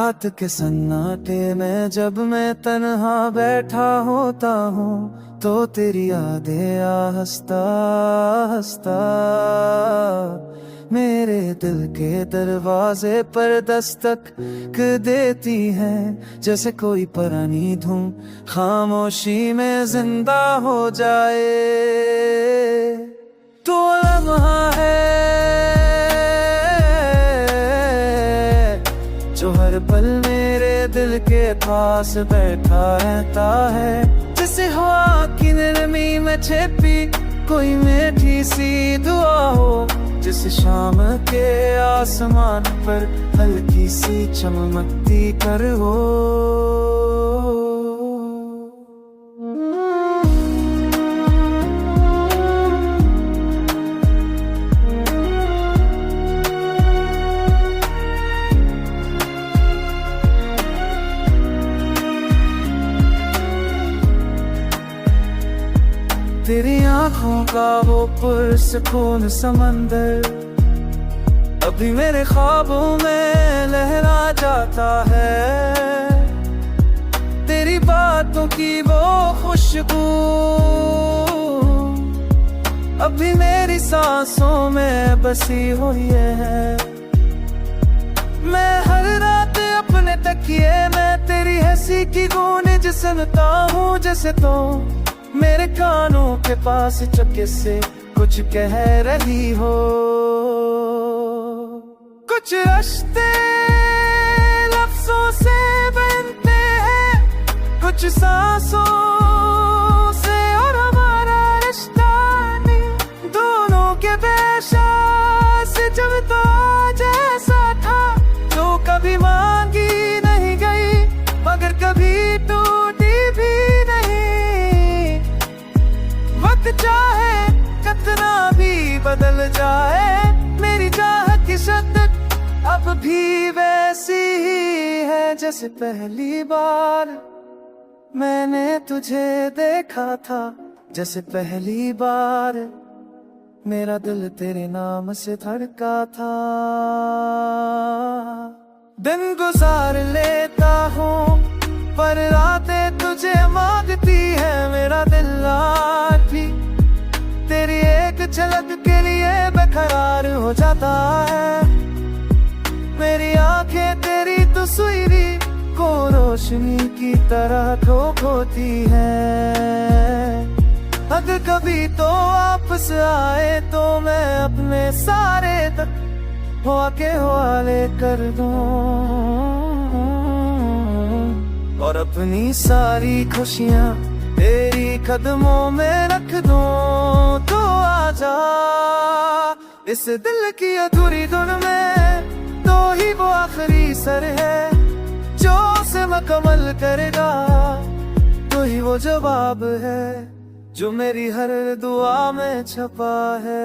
रात के सन्नाटे में जब मैं तन्हा बैठा होता हूँ तो तेरी यादें हंसता हंसता मेरे दिल के दरवाजे पर दस्तक देती हैं। जैसे कोई पुरानी धुन खामोशी में जिंदा हो जाए। तो लम्हा है जो हर पल मेरे दिल के पास बैठा रहता है। जैसे हवा की नरमी में छिपी कोई मीठी सी दुआ हो, जिस शाम के आसमान पर हल्की सी चमकती कर हो। तेरी आंखों का वो पुरसुकून समंदर अभी मेरे ख्वाबों में लहरा जाता है। तेरी बातों की वो खुशबू अभी मेरी सांसों में बसी हुई है। मैं हर रात अपने तकिए में तेरी हंसी की गूंज सुनता हूँ, जैसे तो मेरे कानों के पास चुपके से कुछ कह रही हो। कुछ रिश्ते लफ्जों से बनते हैं, कुछ सांसों से, और हमारा रिश्ता नहीं दोनों के पेशा से जब तो जैसा था, जो कभी मांगी नहीं गई मगर कभी टूटी भी नहीं। वक्त चाहे कितना भी बदल जाए, मेरी चाहत की शिद्दत अब भी वैसी ही है जैसे पहली बार मैंने तुझे देखा था। जैसे पहली बार मेरा दिल तेरे नाम से धड़का था। दिन गुजार लेता हूँ पर रातें तुझे मांगती है। मेरा दिल आज भी तेरी एक झलक के लिए बेकरार हो जाता है। मेरी आंखें तेरी तस्वीर को रोशनी की तरह ठोक होती है। अगर कभी तो वापस आए तो मैं अपने सारे तक के हवाले कर दूं, और अपनी सारी खुशियाँ तेरी कदमों में रख दूं। तो आजा इस दिल की अधूरी धुन में, तो ही वो आखिरी सर है जो उसे मुकम्मल करेगा। तो ही वो जवाब है जो मेरी हर दुआ में छपा है।